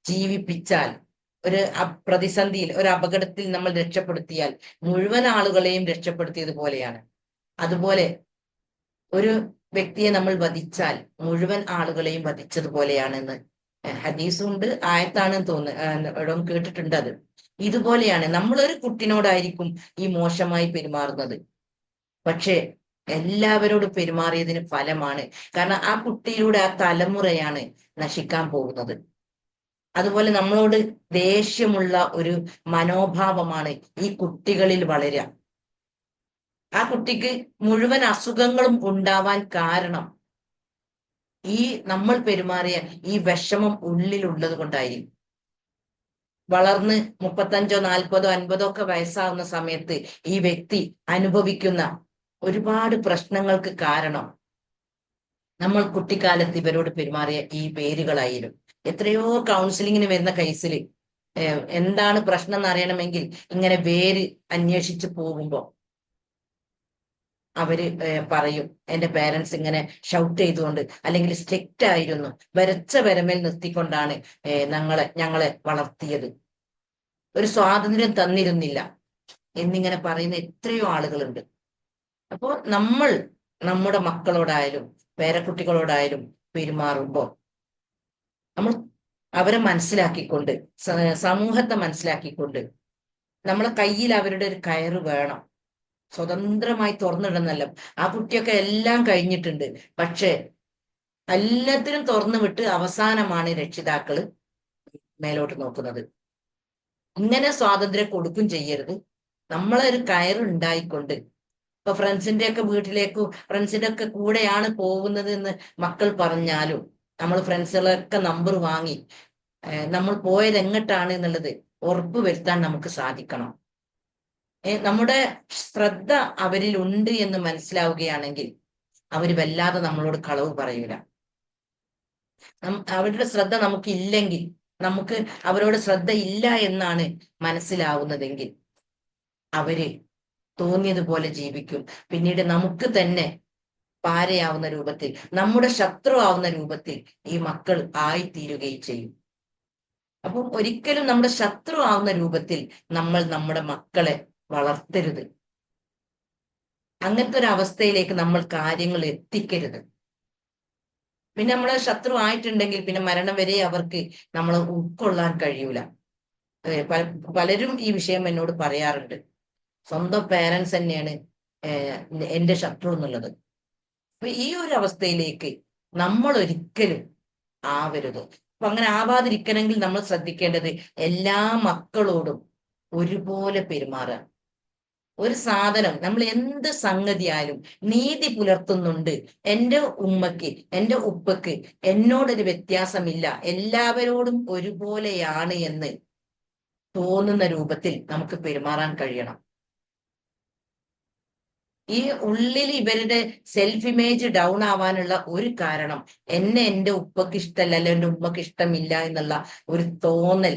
ജീവിപ്പിച്ചാൽ, ഒരു പ്രതിസന്ധിയിൽ, ഒരു അപകടത്തിൽ നമ്മൾ രക്ഷപ്പെടുത്തിയാൽ മുഴുവൻ ആളുകളെയും രക്ഷപ്പെടുത്തിയതുപോലെയാണ്. അതുപോലെ ഒരു വ്യക്തിയെ നമ്മൾ വധിച്ചാൽ മുഴുവൻ ആളുകളെയും വധിച്ചതുപോലെയാണെന്ന് ഹദീസുണ്ട്, ആയത്താണെന്ന് തോന്നുന്നു, കേട്ടിട്ടുണ്ട്. അത് ഇതുപോലെയാണ് നമ്മളൊരു കുട്ടിനോടായിരിക്കും ഈ മോശമായി പെരുമാറുന്നത്, പക്ഷേ എല്ലാവരോടും പെരുമാറിയതിന് ഫലമാണ്. കാരണം ആ കുട്ടിയിലൂടെ ആ തലമുറയാണ് നശിക്കാൻ പോകുന്നത്. അതുപോലെ നമ്മളോട് ദേഷ്യമുള്ള ഒരു മനോഭാവമാണ് ഈ കുട്ടികളിൽ വളരുക. ആ കുട്ടിക്ക് മുഴുവൻ അസുഖങ്ങളും ഉണ്ടാവാൻ കാരണം ഈ നമ്മൾ പെരുമാറിയ ഈ വിഷമം ഉള്ളിലുള്ളത് കൊണ്ടായിരിക്കും. വളർന്ന് 35, 40, 50 ഒക്കെ വയസ്സാവുന്ന സമയത്ത് ഈ വ്യക്തി അനുഭവിക്കുന്ന ഒരുപാട് പ്രശ്നങ്ങൾക്ക് കാരണം നമ്മൾ കുട്ടിക്കാലത്ത് ഇവരോട് പെരുമാറിയ ഈ പേരുകളായാലും. എത്രയോ കൗൺസിലിങ്ങിന് വരുന്ന കേസിൽ എന്താണ് പ്രശ്നം എന്നറിയണമെങ്കിൽ ഇങ്ങനെ പേര് അന്വേഷിച്ച് പോകുമ്പോ അവര് പറയും, എന്റെ പേരൻസ് ഇങ്ങനെ ഷൗട്ട് ചെയ്തുകൊണ്ട്, അല്ലെങ്കിൽ സ്ട്രിക്റ്റ് ആയിരുന്നു, വരച്ച വരമേൽ നിർത്തിക്കൊണ്ടാണ് ഞങ്ങളെ വളർത്തിയത്, ഒരു സ്വാതന്ത്ര്യം തന്നിരുന്നില്ല എന്നിങ്ങനെ പറയുന്ന എത്രയോ ആളുകളുണ്ട്. അപ്പോ നമ്മൾ നമ്മുടെ മക്കളോടായാലും പേരക്കുട്ടികളോടായാലും പെരുമാറുമ്പോ നമ്മൾ അവരെ മനസ്സിലാക്കിക്കൊണ്ട്, സമൂഹത്തെ മനസ്സിലാക്കിക്കൊണ്ട്, നമ്മളെ കയ്യിൽ അവരുടെ ഒരു കയറ് വേണം. സ്വതന്ത്രമായി തുറന്നിടുന്നല്ല. ആ കുട്ടിയൊക്കെ എല്ലാം കഴിഞ്ഞിട്ടുണ്ട്, പക്ഷെ എല്ലാത്തിനും തുറന്നു വിട്ട് അവസാനമാണ് രക്ഷിതാക്കള് മേലോട്ട് നോക്കുന്നത്. ഇങ്ങനെ സ്വാതന്ത്ര്യം കൊടുക്കും ചെയ്യരുത്. നമ്മളെ ഒരു കയറുണ്ടായിക്കൊണ്ട്, ഇപ്പൊ ഫ്രണ്ട്സിന്റെ ഒക്കെ വീട്ടിലേക്കും ഫ്രണ്ട്സിന്റെ ഒക്കെ കൂടെയാണ് പോകുന്നത് എന്ന് മക്കൾ പറഞ്ഞാലും നമ്മൾ ഫ്രണ്ട്സുകളൊക്കെ നമ്പർ വാങ്ങി നമ്മൾ പോയത് എങ്ങോട്ടാണ് എന്നുള്ളത് ഉറപ്പ് വരുത്താൻ നമുക്ക് സാധിക്കണം. നമ്മുടെ ശ്രദ്ധ അവരിൽ ഉണ്ട് എന്ന് മനസ്സിലാവുകയാണെങ്കിൽ അവര് വല്ലാതെ നമ്മളോട് കളവ് പറയൂല. അവരുടെ ശ്രദ്ധ നമുക്ക് ഇല്ലെങ്കിൽ, നമുക്ക് അവരോട് ശ്രദ്ധ ഇല്ല എന്നാണ് മനസ്സിലാവുന്നതെങ്കിൽ അവര് തോന്നിയതുപോലെ ജീവിക്കും. പിന്നീട് നമുക്ക് തന്നെ പാരയാവുന്ന രൂപത്തിൽ, നമ്മുടെ ശത്രു ആവുന്ന രൂപത്തിൽ ഈ മക്കൾ ആയിത്തീരുകയും ചെയ്യും. അപ്പം ഒരിക്കലും നമ്മുടെ ശത്രു ആവുന്ന രൂപത്തിൽ നമ്മൾ നമ്മുടെ മക്കളെ വളർത്തരുത്. അങ്ങനത്തെ ഒരു അവസ്ഥയിലേക്ക് നമ്മൾ കാര്യങ്ങൾ എത്തിക്കരുത്. പിന്നെ നമ്മളെ ശത്രു ആയിട്ടുണ്ടെങ്കിൽ പിന്നെ മരണം വരെ അവർക്ക് നമ്മളെ ഉൾക്കൊള്ളാൻ കഴിയൂല. പലരും ഈ വിഷയം എന്നോട് പറയാറുണ്ട്. സ്വന്തം പേരൻസ് തന്നെയാണ് എന്റെ ശത്രു എന്നുള്ളത്. അപ്പൊ ഈ ഒരു അവസ്ഥയിലേക്ക് നമ്മൾ ഒരിക്കലും ആവരുത്. അപ്പൊ അങ്ങനെ ആവാതിരിക്കണമെങ്കിൽ നമ്മൾ ശ്രദ്ധിക്കേണ്ടത് എല്ലാ മക്കളോടും ഒരുപോലെ പെരുമാറുക. ഒരു സാധനം, നമ്മൾ എന്ത് സംഗതിയായാലും നീതി പുലർത്തുന്നുണ്ട്, എൻ്റെ ഉമ്മക്ക് എൻ്റെ ഉപ്പക്ക് എന്നോടൊരു വ്യത്യാസമില്ല, എല്ലാവരോടും ഒരുപോലെയാണ് എന്ന് തോന്നുന്ന രൂപത്തിൽ നമുക്ക് പെരുമാറാൻ കഴിയണം. ഈ ഉള്ളിൽ ഇവരുടെ സെൽഫ് ഇമേജ് ഡൗൺ ആവാനുള്ള ഒരു കാരണം എന്നെ എൻ്റെ ഉപ്പക്ക് ഇഷ്ടമല്ല, അല്ലെ എൻ്റെ ഉമ്മക്ക് ഇഷ്ടമില്ല എന്നുള്ള ഒരു തോന്നൽ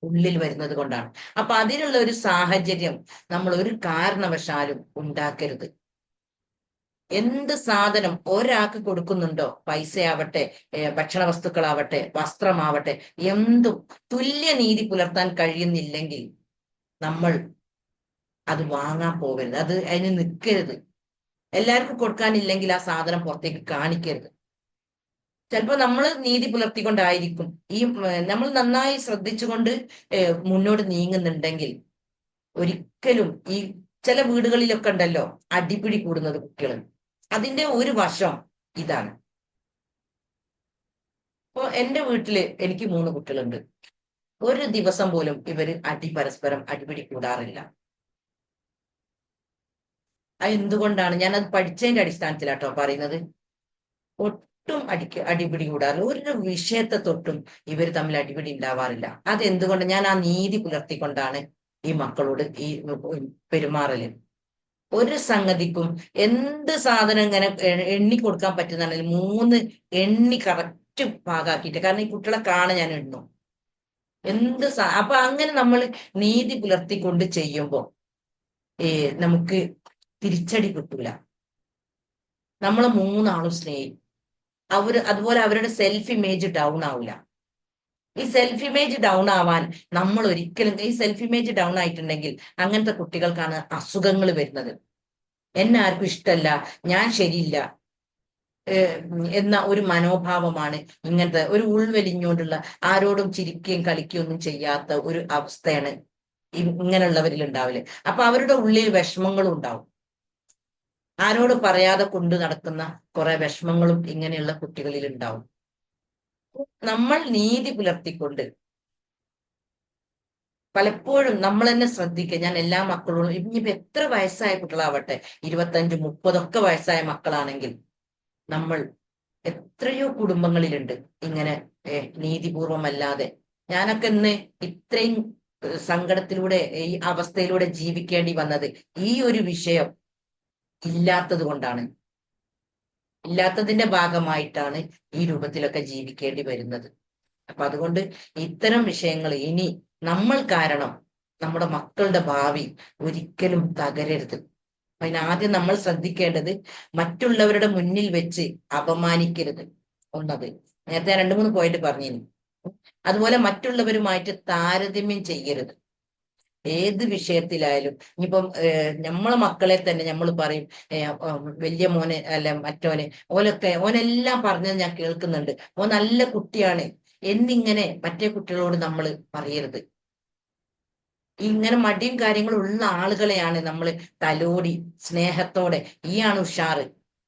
ഉള്ളിൽ വരുന്നത് കൊണ്ടാണ്. അപ്പൊ അതിനുള്ള ഒരു സാഹചര്യം നമ്മൾ ഒരു കാരണവശാലും ഉണ്ടാക്കരുത്. എന്ത് സാധനം ഒരാൾക്ക് കൊടുക്കുന്നുണ്ടോ, പൈസയാവട്ടെ, ഭക്ഷണ വസ്തുക്കളാവട്ടെ, വസ്ത്രമാവട്ടെ, എന്തും തുല്യ നീതി പുലർത്താൻ കഴിയുന്നില്ലെങ്കിൽ നമ്മൾ അത് വാങ്ങാൻ പോകരുത്, അതിന് നിൽക്കരുത്. എല്ലാവർക്കും കൊടുക്കാനില്ലെങ്കിൽ ആ സാധനം പുറത്തേക്ക് കാണിക്കരുത്. ചിലപ്പോൾ നമ്മൾ നീതി പുലർത്തിക്കൊണ്ടായിരിക്കും, ഈ നമ്മൾ നന്നായി ശ്രദ്ധിച്ചുകൊണ്ട് മുന്നോട്ട് നീങ്ങുന്നുണ്ടെങ്കിൽ ഒരിക്കലും ഈ ചില വീടുകളിലൊക്കെ ഉണ്ടല്ലോ അടിപിടി കൂടുന്നത് കുട്ടികൾ, അതിന്റെ ഒരു വശം ഇതാണ്. ഇപ്പൊ എന്റെ വീട്ടില് എനിക്ക് 3 കുട്ടികളുണ്ട്. ഒരു ദിവസം പോലും ഇവര് പരസ്പരം അടിപിടി കൂടാറില്ല. അത് എന്തുകൊണ്ടാണ് ഞാനത് പഠിച്ചതിന്റെ അടിസ്ഥാനത്തിലാട്ടോ പറയുന്നത്. ഒട്ടും അടിപിടി കൂടാറില്ല. ഒരു വിഷയത്തെ തൊട്ടും ഇവർ തമ്മിൽ അടിപിടി ഉണ്ടാവാറില്ല. അതെന്തുകൊണ്ട്? ഞാൻ ആ നീതി പുലർത്തിക്കൊണ്ടാണ് ഈ മക്കളോട് ഈ പെരുമാറല്. ഒരു സംഗതിക്കും എന്ത് സാധനം ഇങ്ങനെ എണ്ണി കൊടുക്കാൻ പറ്റുന്നതാണെങ്കിൽ 3 എണ്ണി കറക്റ്റ് ഭാഗാക്കിയിട്ട്, കാരണം ഈ കുട്ടികളെ കാണാൻ ഞാൻ എണ്ണു അപ്പൊ അങ്ങനെ നമ്മൾ നീതി പുലർത്തിക്കൊണ്ട് ചെയ്യുമ്പോ നമുക്ക് തിരിച്ചടി കിട്ടൂല. നമ്മളെ മൂന്നാളും സ്നേഹിക്കും. അതുപോലെ അവരുടെ സെൽഫ് ഇമേജ് ഡൗൺ ആവില്ല. ഈ സെൽഫ് ഇമേജ് ഡൗൺ ആവാൻ നമ്മൾ ഒരിക്കലും, ഈ സെൽഫ് ഇമേജ് ഡൗൺ ആയിട്ടുണ്ടെങ്കിൽ അങ്ങനത്തെ കുട്ടികൾക്കാണ് അസുഖങ്ങൾ വരുന്നത്. എന്നെ ആർക്കും ഇഷ്ടമല്ല, ഞാൻ ശരിയില്ല എന്ന ഒരു മനോഭാവമാണ് ഇങ്ങനത്തെ ഒരു ഉൾവലിഞ്ഞുകൊണ്ടുള്ള, ആരോടും ചിരിക്കുകയും കളിക്കുകയും ഒന്നും ചെയ്യാത്ത ഒരു അവസ്ഥയാണ് ഇങ്ങനെയുള്ളവരിൽ ഉണ്ടാവില്ല. അപ്പൊ അവരുടെ ഉള്ളിൽ വിഷമങ്ങളും ഉണ്ടാവും. ആരോട് പറയാതെ കൊണ്ടു നടക്കുന്ന കുറെ വിഷമങ്ങളും ഇങ്ങനെയുള്ള കുട്ടികളിൽ ഉണ്ടാവും. നമ്മൾ നീതി പുലർത്തിക്കൊണ്ട് പലപ്പോഴും നമ്മൾ തന്നെ ശ്രദ്ധിക്കുക. ഞാൻ എല്ലാ മക്കളോടും, ഇനിയിപ്പോ എത്ര വയസ്സായ കുട്ടികളാവട്ടെ, 25, 30 വയസ്സായ മക്കളാണെങ്കിൽ, നമ്മൾ എത്രയോ കുടുംബങ്ങളിലുണ്ട് ഇങ്ങനെ നീതിപൂർവമല്ലാതെ. ഞാനൊക്കെ ഇന്ന് ഇത്രയും സങ്കടത്തിലൂടെ, ഈ അവസ്ഥയിലൂടെ ജീവിക്കേണ്ടി വന്നത് ഈ ഒരു വിഷയം ഇല്ലാത്തത് കൊണ്ടാണ്. ഇല്ലാത്തതിന്റെ ഭാഗമായിട്ടാണ് ഈ രൂപത്തിലൊക്കെ ജീവിക്കേണ്ടി വരുന്നത്. അപ്പൊ അതുകൊണ്ട് ഇത്തരം വിഷയങ്ങൾ ഇനി നമ്മൾ കാരണം നമ്മുടെ മക്കളുടെ ഭാവി ഒരിക്കലും തകരരുത്. അതിനാദ്യം നമ്മൾ ശ്രദ്ധിക്കേണ്ടത് മറ്റുള്ളവരുടെ മുന്നിൽ വെച്ച് അപമാനിക്കരുത് ഒന്നത്. നേരത്തെ 2-3 പോയിന്റ് പറഞ്ഞിരുന്നു. അതുപോലെ മറ്റുള്ളവരുമായിട്ട് താരതമ്യം ചെയ്യരുത്. ഏത് വിഷയത്തിലായാലും ഇനിയിപ്പം നമ്മളെ മക്കളെ തന്നെ നമ്മൾ പറയും, വലിയ മോനെ അല്ല മറ്റോനെ, ഓനെല്ലാം പറഞ്ഞത് ഞാൻ കേൾക്കുന്നുണ്ട്, ഓൻ നല്ല കുട്ടിയാണ് എന്നിങ്ങനെ മറ്റേ കുട്ടികളോട് നമ്മൾ പറയരുത്. ഇങ്ങനെ മടിയും കാര്യങ്ങളും ഉള്ള ആളുകളെയാണ് നമ്മൾ തലോടി സ്നേഹത്തോടെ, ഈയാണ് ഉഷാറ്,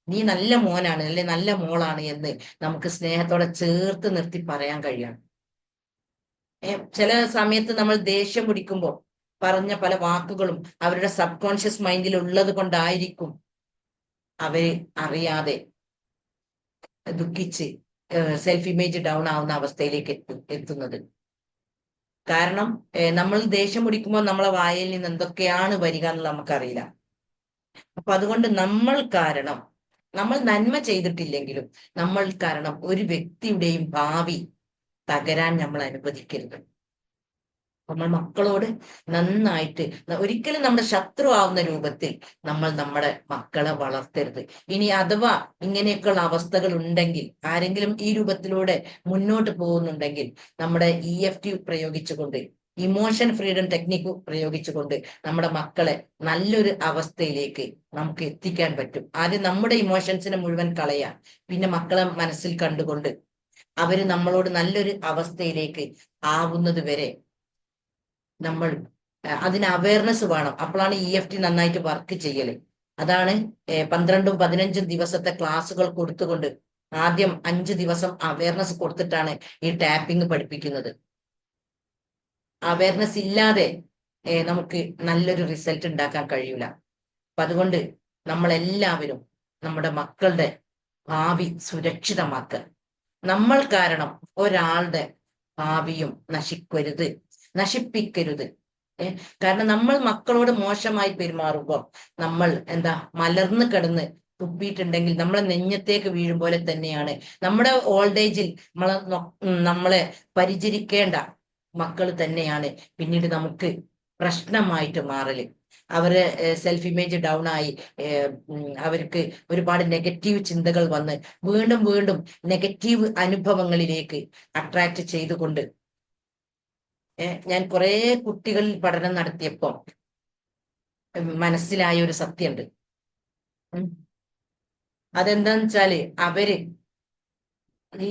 നീ നല്ല മോനാണ് അല്ലെ നല്ല മോളാണ് എന്ന് നമുക്ക് സ്നേഹത്തോടെ ചേർത്ത് നിർത്തി പറയാൻ കഴിയണം. ചില സമയത്ത് നമ്മൾ ദേഷ്യം പിടിക്കുമ്പോൾ പറഞ്ഞ പല വാക്കുകളും അവരുടെ സബ് കോൺഷ്യസ് മൈൻഡിൽ ഉള്ളത് കൊണ്ടായിരിക്കും അവര് അറിയാതെ ദുഃഖിച്ച് സെൽഫ് ഇമേജ് ഡൗൺ ആവുന്ന അവസ്ഥയിലേക്ക് എത്തുന്നത്. കാരണം നമ്മൾ ദേഷ്യം പിടിക്കുമ്പോൾ നമ്മളെ വായിൽ നിന്ന് എന്തൊക്കെയാണ് വരിക എന്നുള്ളത് നമുക്കറിയില്ല. അപ്പൊ അതുകൊണ്ട് നമ്മൾ കാരണം, നമ്മൾ നന്മ ചെയ്തിട്ടില്ലെങ്കിലും നമ്മൾ കാരണം ഒരു വ്യക്തിയുടെയും ഭാവി തകരാൻ നമ്മൾ അനുവദിക്കരുത്. നമ്മൾ മക്കളോട് നന്നായിട്ട്, ഒരിക്കലും നമ്മുടെ ശത്രു ആവുന്ന രൂപത്തിൽ നമ്മൾ നമ്മുടെ മക്കളെ വളർത്തരുത്. ഇനി അഥവാ ഇങ്ങനെയൊക്കെയുള്ള അവസ്ഥകൾ ഉണ്ടെങ്കിൽ, ആരെങ്കിലും ഈ രൂപത്തിലൂടെ മുന്നോട്ട് പോകുന്നുണ്ടെങ്കിൽ, നമ്മുടെ EFT പ്രയോഗിച്ചുകൊണ്ട്, ഇമോഷൻ ഫ്രീഡം ടെക്നിക്ക് പ്രയോഗിച്ചുകൊണ്ട് നമ്മുടെ മക്കളെ നല്ലൊരു അവസ്ഥയിലേക്ക് നമുക്ക് എത്തിക്കാൻ പറ്റും. ആദ്യം നമ്മുടെ ഇമോഷൻസിനെ മുഴുവൻ കളയാം, പിന്നെ മക്കളെ മനസ്സിൽ കണ്ടുകൊണ്ട് അവര് നമ്മളോട് നല്ലൊരു അവസ്ഥയിലേക്ക് ആവുന്നത് വരെ നമ്മൾ അതിന് അവയർനെസ് വേണം. അപ്പോഴാണ് EFT നന്നായിട്ട് വർക്ക് ചെയ്യല്. അതാണ് 12ഉം 15ഉം ദിവസത്തെ ക്ലാസ്സുകൾ കൊടുത്തുകൊണ്ട് ആദ്യം 5 ദിവസം അവയർനെസ് കൊടുത്തിട്ടാണ് ഈ ടാപ്പിംഗ് പഠിപ്പിക്കുന്നത്. അവയർനെസ് ഇല്ലാതെ നമുക്ക് നല്ലൊരു റിസൾട്ട് ഉണ്ടാക്കാൻ കഴിയൂല. അപ്പൊ അതുകൊണ്ട് നമ്മളെല്ലാവരും നമ്മുടെ മക്കളുടെ ഭാവി സുരക്ഷിതമാക്കുക. നമ്മൾ കാരണം ഒരാളുടെ ഭാവിയും നശിപ്പിക്കരുത്. കാരണം നമ്മൾ മക്കളോട് മോശമായി പെരുമാറുമ്പോൾ നമ്മൾ മലർന്നു കിടന്ന് തുപ്പിയിട്ടുണ്ടെങ്കിൽ നമ്മളെ നെഞ്ഞത്തേക്ക് വീഴും പോലെ തന്നെയാണ് നമ്മുടെ ഓൾഡ് ഏജിൽ നമ്മളെ പരിചരിക്കേണ്ട മക്കൾ തന്നെയാണ് പിന്നീട് നമുക്ക് പ്രശ്നമായിട്ട് മാറല്. അവര് സെൽഫ് ഇമേജ് ഡൗൺ ആയി അവർക്ക് ഒരുപാട് നെഗറ്റീവ് ചിന്തകൾ വന്ന് വീണ്ടും വീണ്ടും നെഗറ്റീവ് അനുഭവങ്ങളിലേക്ക് അട്രാക്ട് ചെയ്തുകൊണ്ട്, ഞാൻ കുറെ കുട്ടികളിൽ പഠനം നടത്തിയപ്പോ മനസ്സിലായ ഒരു സത്യമുണ്ട്. അതെന്താന്ന് വെച്ചാല് അവര് ഈ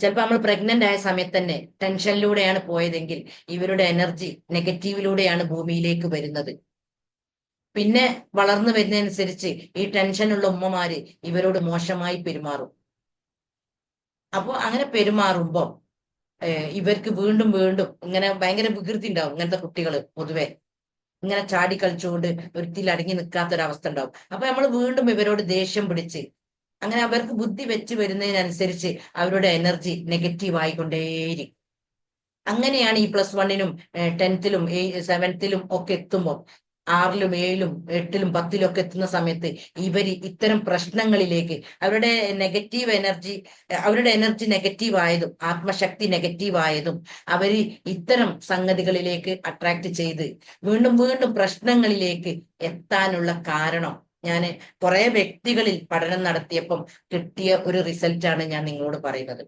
ചിലപ്പോ നമ്മൾ പ്രഗ്നന്റ് ആയ സമയത്ത് തന്നെ ടെൻഷനിലൂടെയാണ് പോയതെങ്കിൽ ഇവരുടെ എനർജി നെഗറ്റീവിലൂടെയാണ് ഭൂമിയിലേക്ക് വരുന്നത്. പിന്നെ വളർന്നു വരുന്നതനുസരിച്ച് ഈ ടെൻഷനുള്ള ഉമ്മമാര് ഇവരോട് മോശമായി പെരുമാറും. അപ്പൊ അങ്ങനെ പെരുമാറുമ്പോ ഇവർക്ക് വീണ്ടും വീണ്ടും ഇങ്ങനെ ഭയങ്കര വികൃതി ഉണ്ടാവും. ഇങ്ങനത്തെ കുട്ടികള് പൊതുവെ ഇങ്ങനെ ചാടി കളിച്ചുകൊണ്ട് ഒരുത്തിൽ അടങ്ങി നിൽക്കാത്തൊരവസ്ഥ ഉണ്ടാവും. അപ്പൊ നമ്മൾ വീണ്ടും ഇവരോട് ദേഷ്യം പിടിച്ച്, അങ്ങനെ അവർക്ക് ബുദ്ധി വെച്ച് വരുന്നതിനനുസരിച്ച് അവരുടെ എനർജി നെഗറ്റീവ് ആയിക്കൊണ്ടേയിരിക്കും. അങ്ങനെയാണ് ഈ +1-നും 10th-ലും 7th-ലും ഒക്കെ എത്തുമ്പോൾ 6ലും 7ലും 8ലും 10ലും ഒക്കെ എത്തുന്ന സമയത്ത് ഇവര് ഇത്തരം പ്രശ്നങ്ങളിലേക്ക് അവരുടെ എനർജി നെഗറ്റീവ് ആയതും ആത്മശക്തി നെഗറ്റീവ് ആയതും അവര് ഇത്തരം സംഗതികളിലേക്ക് അട്രാക്ട് ചെയ്ത് വീണ്ടും വീണ്ടും പ്രശ്നങ്ങളിലേക്ക് എത്താനുള്ള കാരണം ഞാൻ കുറെ വ്യക്തികളിൽ പഠനം നടത്തിയപ്പം കിട്ടിയ ഒരു റിസൾട്ടാണ് ഞാൻ നിങ്ങളോട് പറയുന്നത്.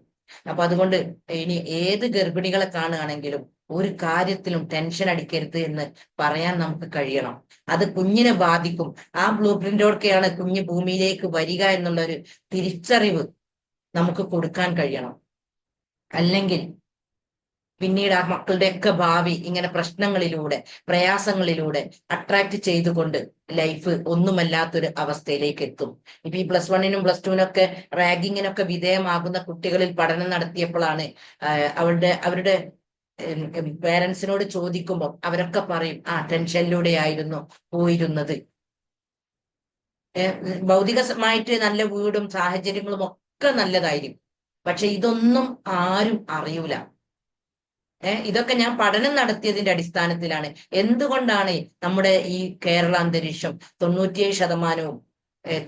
അപ്പൊ അതുകൊണ്ട് ഇനി ഏത് ഗർഭിണികളെ കാണുകയാണെങ്കിലും ഒരു കാര്യത്തിലും ടെൻഷൻ അടിക്കരുത് എന്ന് പറയാൻ നമുക്ക് കഴിയണം. അത് കുഞ്ഞിനെ ബാധിക്കും. ആ ബ്ലൂ പ്രിന്റോടൊക്കെയാണ് കുഞ്ഞ് ഭൂമിയിലേക്ക് വരിക എന്നുള്ള ഒരു തിരിച്ചറിവ് നമുക്ക് കൊടുക്കാൻ കഴിയണം. അല്ലെങ്കിൽ പിന്നീട് ആ മക്കളുടെയൊക്കെ ഭാവി ഇങ്ങനെ പ്രശ്നങ്ങളിലൂടെ പ്രയാസങ്ങളിലൂടെ അട്രാക്ട് ചെയ്തുകൊണ്ട് ലൈഫ് ഒന്നുമല്ലാത്തൊരു അവസ്ഥയിലേക്ക് എത്തും. ഇപ്പൊ ഈ +1നും +2നൊക്കെ റാഗിങ്ങിനൊക്കെ വിധേയമാകുന്ന കുട്ടികളിൽ പഠനം നടത്തിയപ്പോഴാണ് അവരുടെ പേരൻസിനോട് ചോദിക്കുമ്പോൾ അവരൊക്കെ പറയും ടെൻഷനിലൂടെ ആയിരുന്നു പോയിരുന്നത്. ഭൗതികമായിട്ട് നല്ല വീടും സാഹചര്യങ്ങളും ഒക്കെ നല്ലതായിരിക്കും, പക്ഷെ ഇതൊന്നും ആരും അറിയൂല. ഇതൊക്കെ ഞാൻ പഠനം നടത്തിയതിന്റെ അടിസ്ഥാനത്തിലാണ്. എന്തുകൊണ്ടാണ് നമ്മുടെ ഈ കേരള അന്തരീക്ഷം 97%,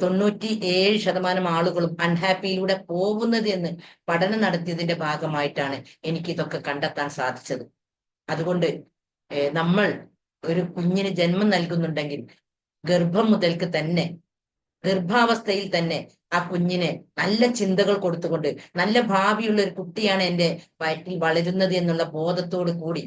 97% ആളുകളും അൺഹാപ്പിയിലൂടെ പോകുന്നത് എന്ന് പഠനം നടത്തിയതിന്റെ ഭാഗമായിട്ടാണ് എനിക്ക് ഇതൊക്കെ കണ്ടെത്താൻ സാധിച്ചത്. അതുകൊണ്ട് നമ്മൾ ഒരു കുഞ്ഞിന് ജന്മം നൽകുന്നുണ്ടെങ്കിൽ ഗർഭം മുതൽക്ക് തന്നെ, ഗർഭാവസ്ഥയിൽ തന്നെ ആ കുഞ്ഞിനെ നല്ല ചിന്തകൾ കൊടുത്തുകൊണ്ട് നല്ല ഭാവിയുള്ള ഒരു കുട്ടിയാണ് എൻ്റെ വയറ്റിൽ വളരുന്നത് എന്നുള്ള ബോധത്തോടു കൂടി,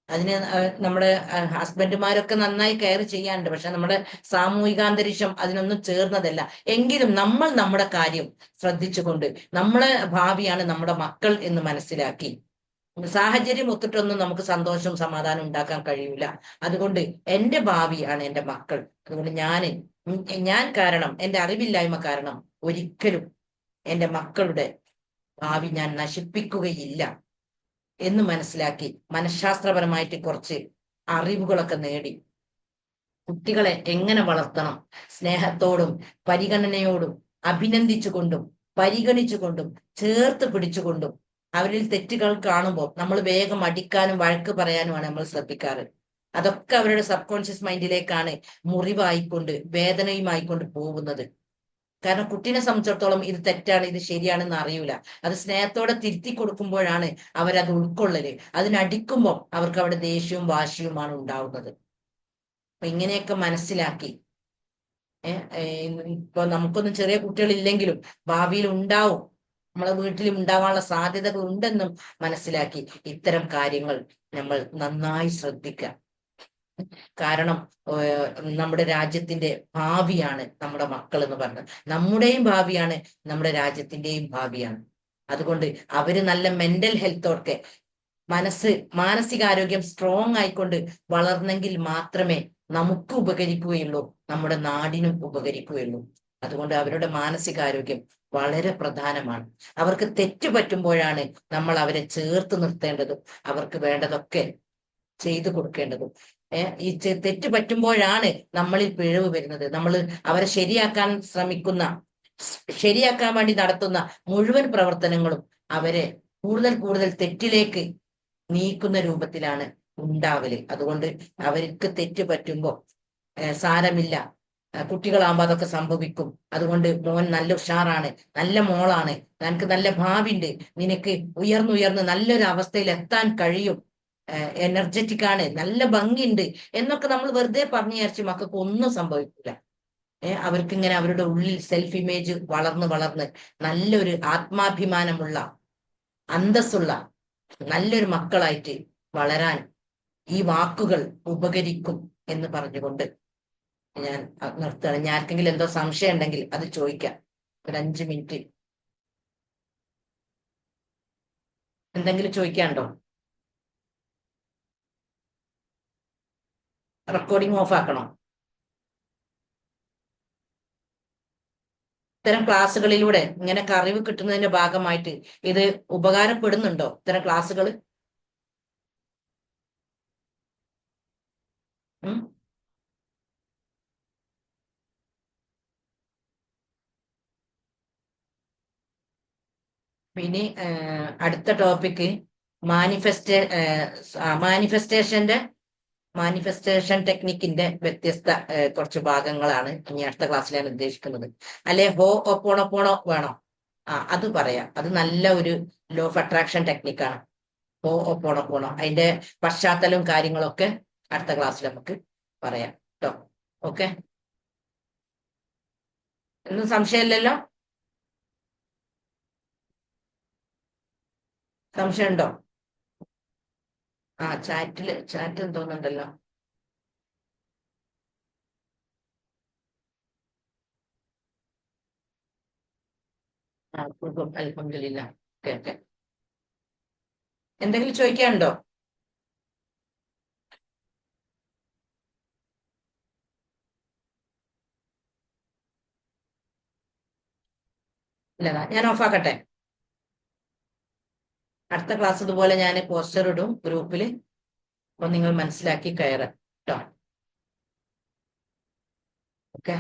അതിന് നമ്മുടെ ഹസ്ബൻഡുമാരൊക്കെ നന്നായി കെയർ ചെയ്യാറുണ്ട്, പക്ഷെ നമ്മുടെ സാമൂഹികാന്തരീക്ഷം അതിനൊന്നും ചേർന്നതല്ല. എങ്കിലും നമ്മൾ നമ്മുടെ കാര്യം ശ്രദ്ധിച്ചുകൊണ്ട് നമ്മളെ ഭാവിയാണ് നമ്മുടെ മക്കൾ എന്ന് മനസ്സിലാക്കി, സാഹചര്യം ഒത്തിട്ടൊന്നും നമുക്ക് സന്തോഷവും സമാധാനം ഉണ്ടാക്കാൻ കഴിയൂല. അതുകൊണ്ട് എൻ്റെ ഭാവിയാണ് എൻ്റെ മക്കൾ. അതുകൊണ്ട് ഞാൻ കാരണം, എൻ്റെ അറിവില്ലായ്മ കാരണം ഒരിക്കലും എൻ്റെ മക്കളുടെ ഭാവി ഞാൻ നശിപ്പിക്കുകയില്ല എന്ന് മനസ്സിലാക്കി മനഃശാസ്ത്രപരമായിട്ട് കുറച്ച് അറിവുകളൊക്കെ നേടി കുട്ടികളെ എങ്ങനെ വളർത്തണം, സ്നേഹത്തോടും പരിഗണനയോടും അഭിനന്ദിച്ചുകൊണ്ടും പരിഗണിച്ചുകൊണ്ടും ചേർത്ത് പിടിച്ചുകൊണ്ടും, അവരിൽ തെറ്റുകൾ കാണുമ്പോൾ നമ്മൾ വേഗം അടിക്കാനും വഴക്ക് പറയാനുമാണ് നമ്മൾ ശ്രദ്ധിക്കാറ്. അതൊക്കെ അവരുടെ സബ് കോൺഷ്യസ് മൈൻഡിലേക്കാണ് മുറിവായിക്കൊണ്ട് വേദനയുമായിക്കൊണ്ട് പോകുന്നത്. കാരണം കുട്ടീനെ സംബന്ധിച്ചിടത്തോളം ഇത് തെറ്റാണ് ഇത് ശരിയാണെന്ന് അറിയൂല. അത് സ്നേഹത്തോടെ തിരുത്തി കൊടുക്കുമ്പോഴാണ് അവരത് ഉൾക്കൊള്ളല്. അതിനടിക്കുമ്പോൾ അവർക്ക് അവിടെ ദേഷ്യവും വാശിയുമാണ് ഉണ്ടാവുന്നത്. അപ്പൊ ഇങ്ങനെയൊക്കെ മനസ്സിലാക്കി ഇപ്പൊ നമുക്കൊന്നും ചെറിയ കുട്ടികളില്ലെങ്കിലും ഭാവിയിൽ ഉണ്ടാവും, നമ്മളെ വീട്ടിൽ ഉണ്ടാവാനുള്ള സാധ്യതകൾ ഉണ്ടെന്നും മനസ്സിലാക്കി ഇത്തരം കാര്യങ്ങൾ നമ്മൾ നന്നായി ശ്രദ്ധിക്കുക. കാരണം നമ്മുടെ രാജ്യത്തിന്റെ ഭാവിയാണ് നമ്മുടെ മക്കൾ എന്ന് പറഞ്ഞത്. നമ്മുടെയും ഭാവിയാണ്, നമ്മുടെ രാജ്യത്തിന്റെയും ഭാവിയാണ്. അതുകൊണ്ട് അവര് നല്ല മെന്റൽ ഹെൽത്തോടെ മാനസികാരോഗ്യം സ്ട്രോങ് ആയിക്കൊണ്ട് വളർന്നെങ്കിൽ മാത്രമേ നമുക്ക് ഉപകരിക്കുകയുള്ളൂ, നമ്മുടെ നാടിനും ഉപകരിക്കുകയുള്ളൂ. അതുകൊണ്ട് അവരുടെ മാനസികാരോഗ്യം വളരെ പ്രധാനമാണ്. അവർക്ക് തെറ്റ് പറ്റുമ്പോഴാണ് നമ്മൾ അവരെ ചേർത്ത് നിർത്തേണ്ടതും അവർക്ക് വേണ്ടതൊക്കെ ചെയ്തു കൊടുക്കേണ്ടതും. ഈ തെറ്റ് പറ്റുമ്പോഴാണ് നമ്മളിൽ പിഴവ് വരുന്നത്. നമ്മൾ അവരെ ശരിയാക്കാൻ വേണ്ടി നടത്തുന്ന മുഴുവൻ പ്രവർത്തനങ്ങളും അവരെ കൂടുതൽ കൂടുതൽ തെറ്റിലേക്ക് നീക്കുന്ന രൂപത്തിലാണ് ഉണ്ടാവല്. അതുകൊണ്ട് അവർക്ക് തെറ്റ് പറ്റുമ്പോ സാരമില്ല, കുട്ടികളാകുമ്പോ അതൊക്കെ സംഭവിക്കും. അതുകൊണ്ട് മോൻ നല്ല ഉഷാറാണ്, നല്ല മോളാണ്, നിനക്ക് നല്ല ഭാവിയുണ്ട്, നിനക്ക് ഉയർന്നുയർന്ന് നല്ലൊരു അവസ്ഥയിൽ എത്താൻ കഴിയും, എനർജറ്റിക് ആണ്, നല്ല ഭംഗിയുണ്ട് എന്നൊക്കെ നമ്മൾ വെറുതെ പറഞ്ഞു വിചാരിച്ച് മക്കൾക്ക് ഒന്നും സംഭവിക്കില്ല. അവർക്ക് ഇങ്ങനെ അവരുടെ ഉള്ളിൽ സെൽഫ് ഇമേജ് വളർന്ന് വളർന്ന് നല്ലൊരു ആത്മാഭിമാനമുള്ള അന്തസ്സുള്ള നല്ലൊരു മക്കളായിട്ട് വളരാൻ ഈ വാക്കുകൾ ഉപകരിക്കും എന്ന് പറഞ്ഞുകൊണ്ട് ഞാൻ നിർത്തുകയാണ്. ഞാൻ ആർക്കെങ്കിലും എന്തോ സംശയം ഉണ്ടെങ്കിൽ അത് ചോദിക്കാം. ഒരു 5 മിനിറ്റ് എന്തെങ്കിലും ചോദിക്കാനുണ്ടോ? Recording of ആക്കണോ? ഇത്തരം ക്ലാസ്സുകളിലൂടെ ഇങ്ങനെ അറിവ് കിട്ടുന്നതിന്റെ ഭാഗമായിട്ട് ഇത് ഉപകാരപ്പെടുന്നുണ്ടോ ഇത്തരം ക്ലാസ്സുകൾ? പിന്നെ അടുത്ത ടോപ്പിക്ക് മാനിഫെസ്റ്റേഷന്റെ മാനിഫെസ്റ്റേഷൻ ടെക്നിക്കിന്റെ വ്യത്യസ്ത കുറച്ച് ഭാഗങ്ങളാണ് ഇനി അടുത്ത ക്ലാസ്സിൽ ഞാൻ ഉദ്ദേശിക്കുന്നത്. അല്ലെ ഹോ ഒപ്പോണോപ്പോണോ വേണോ? അത് പറയാം. അത് നല്ല ഒരു ലോ ഓഫ് അട്രാക്ഷൻ ടെക്നിക്കാണ്. ഹോ ഒപ്പോണോപ്പോണോ അതിന്റെ പശ്ചാത്തലവും കാര്യങ്ങളൊക്കെ അടുത്ത ക്ലാസ്സിൽ നമുക്ക് പറയാം കേട്ടോ. ഓക്കെ, ഒന്നും സംശയമില്ലല്ലോ? സംശയമുണ്ടോ? ചാറ്റ് തോന്നുന്നുണ്ടല്ലോ. അൽഹംദുലില്ലാ. ഓക്കെ ഓക്കെ, എന്തെങ്കിലും ചോദിക്കാനുണ്ടോ? ഇല്ല, ഞാൻ ഓഫാക്കട്ടെ. അടുത്ത ക്ലാസ് ഇതുപോലെ ഞാൻ പോസ്റ്റർ ഇടും ഗ്രൂപ്പിൽ. അപ്പൊ നിങ്ങൾ മനസ്സിലാക്കി കയറാം കേട്ടോ. ഓക്കെ.